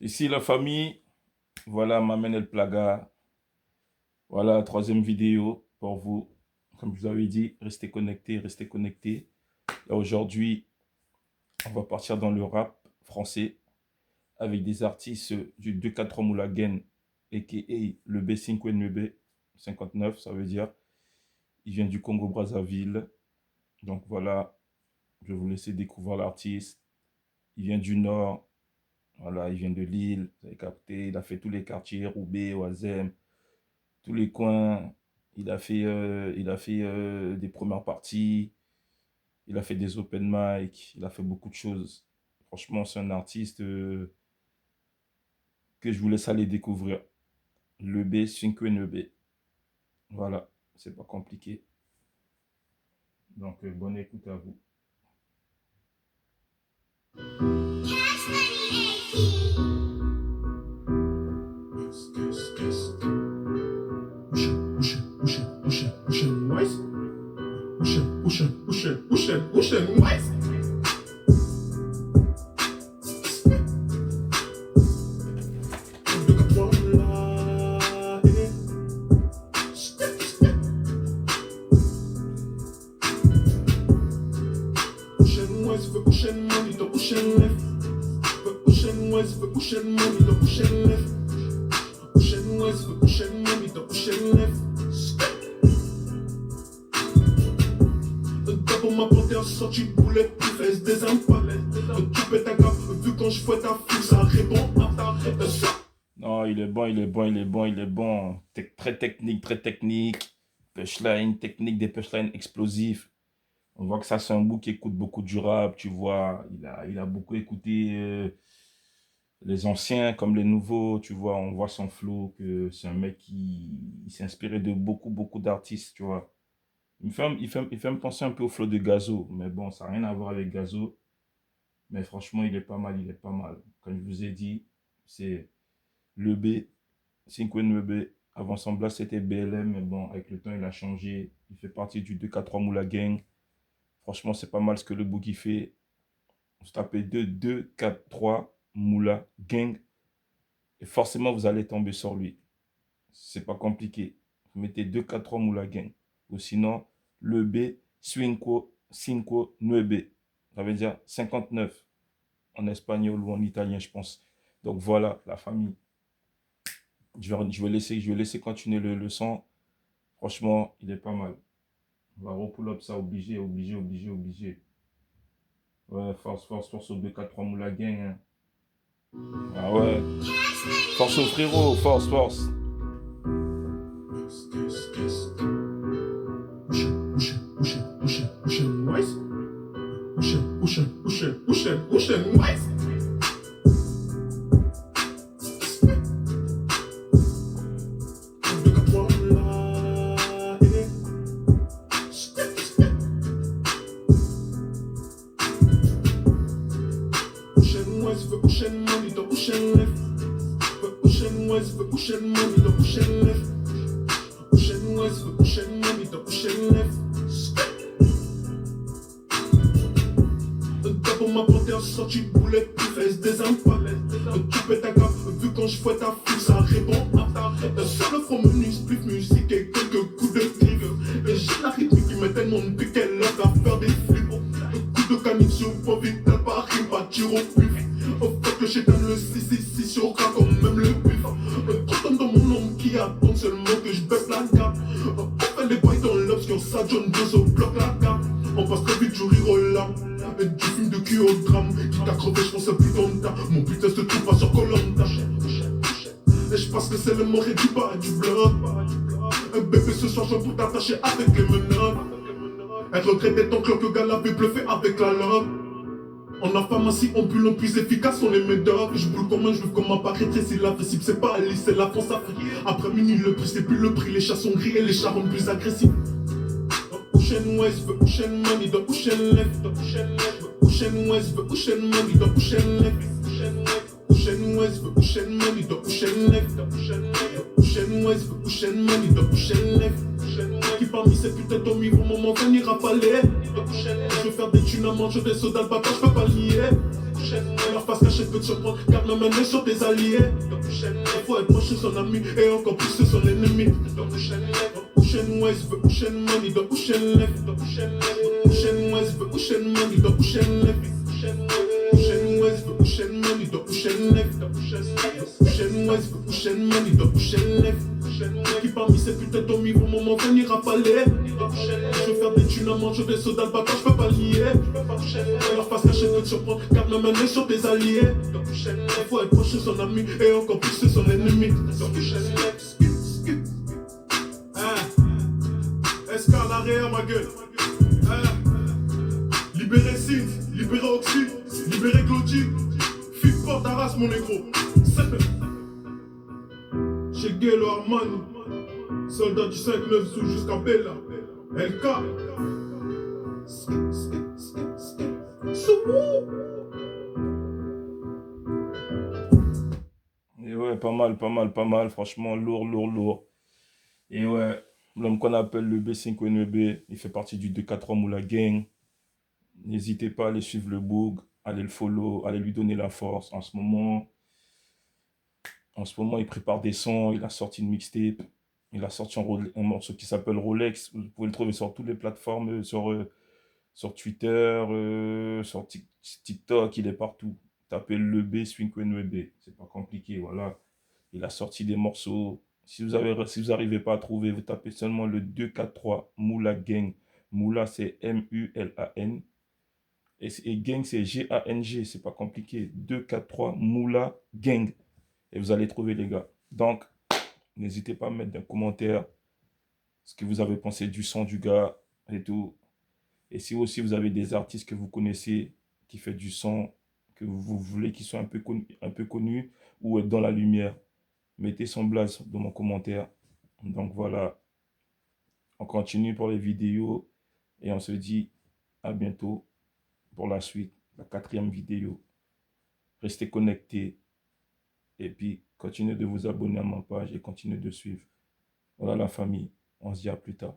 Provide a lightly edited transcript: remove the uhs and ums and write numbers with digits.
Ici la famille, voilà Mamen El Plaga. Voilà, troisième vidéo pour vous. Comme je vous avais dit, restez connectés, restez connectés. Là aujourd'hui, on va partir dans le rap français avec des artistes du 243 Moulagen, a.k.a. le B5NB 59, ça veut dire. Il vient du Congo-Brazzaville. Donc voilà, je vais vous laisser découvrir l'artiste. Il vient du Nord. Voilà, il vient de Lille, vous avez capté. Il a fait tous les quartiers, Roubaix, Oisem, tous les coins. Il a fait des premières parties. Il a fait des open mic. Il a fait beaucoup de choses. Franchement, c'est un artiste que je vous laisse aller découvrir. Le B5NB. Voilà, c'est pas compliqué. Donc, bonne écoute à vous. Sorti boulet, fesse des impalais. Tu pètes ta cape, vu quand je fouette ta fou, ça répond à ta réponse. Non, il est bon, il est bon, il est bon, il est bon. Très technique, très technique. Punchline, technique des punchlines explosifs. On voit que ça, c'est un bout qui écoute beaucoup du rap, tu vois. Il a beaucoup écouté les anciens comme les nouveaux, tu vois. On voit son flow, que c'est un mec qui s'est inspiré de beaucoup, beaucoup d'artistes, tu vois. Il fait me penser un peu au flow de Gazo, mais bon, ça n'a rien à voir avec Gazo. Mais franchement, il est pas mal, il est pas mal. Comme je vous ai dit, c'est le B, 5NB. Avant son blast, c'était BLM, mais bon, avec le temps, il a changé. Il fait partie du 243 Moula Gang. Franchement, c'est pas mal ce que le Boogie fait. Vous tapez 2-2-4-3 Moula Gang. Et forcément, vous allez tomber sur lui. C'est pas compliqué. Vous mettez 2-4-3 Moula Gang. Ou sinon, le B, Cinco Nueve. Ça veut dire 59 en espagnol ou en italien, je pense. Donc voilà, la famille. Je vais laisser continuer le son. Franchement, il est pas mal. On va repull up ça, obligé, obligé, obligé, obligé. Ouais, force, force, force au 2-4-3 Moula Gang. Hein. Ah ouais. Force au frérot, force, force. Ma panthère sorti boulet, fesse des impalais. Tu pètes ta cape, vu quand je fouette ta fou, ça répond à ta réponse. Sur le front menu, split musique et quelques coups de clip. Et j'ai la rythmique qui met tellement de pique qu'elle a qu'à faire des flips. Coup de canine sur pas vite, t'as pas rime, pas tir au pif. Fuck le chétan, le 666 sur gras comme même le pif. Trop d'hommes dans mon ombre qui attendent seulement que je baisse la carte. On fait les bails dans l'obscur, ça John Jones au bloc la carte. On passe très vite, je rigole là. Du film de cul au drame. Qui t'a crevé, je pense plus dans le tas. Mon putain se trouve pas sur Colanta. Et je pense que c'est le mort et du bas du bloc. Bébé ce soir je pour t'attacher avec les menottes. Elle regrettait tant que le gars l'avait bluffé avec la loque. En a pharmacie, on bulle, plus efficace, on les médocs. Je boule comme un juif, comme un paraîtrait. Si la cible c'est pas Alice, c'est la France Afrique. Après minuit, le prix c'est plus le prix. Les chats sont gris et les chats rendent plus agressifs. Ocean West, the Ocean money, the Ocean left, the Ocean left, the Ocean West, the Ocean money, the Ocean left, Ocean West, the Ocean money, the Ocean left, the Ocean left, the Ocean West, the Ocean money, the Ocean left. Qui parmi ces putains d'hommes vont moment venir à palais. Je veux faire des thunes à manger des sodas de bâtard, je peux pas lier. Leur face cachée peut te surprendre, garde la main sur tes alliés. Il faut être proche de son ami et encore plus de son ennemi. Ocean West veut Ocean Money, dans Ocean Left. Ocean West veut Ocean Money, dans Ocean Left. Ocean West veut Ocean Money, dans Ocean Left. Ocean West veut Ocean Money, dans Ocean Left. Qui parmi ces putains d'hommes vont moment venir à palais. Je veux faire des thunes à manger des sodas de bâtard, je peux pas lier. Leur face cachée peut te surprendre, garde la main sur tes alliés. Il faut être proche de son ami et encore plus de son ennemi. Escalaré à ma gueule. Libéré Sins, libéré Oxy, libéré Cloti. Fick porte ta race mon négro. Chez Guelo Armani, soldat du 5-9 sous jusqu'à Bella. LK. Et ouais, pas mal, pas mal, pas mal. Franchement, lourd, lourd, lourd. Et ouais, l'homme qu'on appelle le B5NB, il fait partie du 243 Moula Gang. N'hésitez pas à aller suivre le book, aller le follow, aller lui donner la force. En ce moment, il prépare des sons, il a sorti une mixtape, il a sorti un morceau qui s'appelle Rolex. Vous pouvez le trouver sur toutes les plateformes, sur Twitter, sur TikTok, il est partout. Tapez le B, Swing B, c'est pas compliqué, voilà. Il a sorti des morceaux. Si vous n'arrivez pas à trouver, vous tapez seulement le 243 Moula Gang. Moula, c'est M-U-L-A-N. Et gang, c'est G-A-N-G, c'est pas compliqué. 243 Moula Gang. Et vous allez trouver les gars. Donc, n'hésitez pas à mettre des commentaires ce que vous avez pensé du son du gars et tout. Et si aussi vous avez des artistes que vous connaissez qui font du son, que vous voulez qu'ils soient un peu connus ou être dans la lumière, mettez son blaze dans mon commentaire. Donc voilà, on continue pour les vidéos et on se dit à bientôt pour la suite, la 4e vidéo. Restez connectés et puis continuez de vous abonner à ma page et continuez de suivre. Voilà la famille, on se dit à plus tard.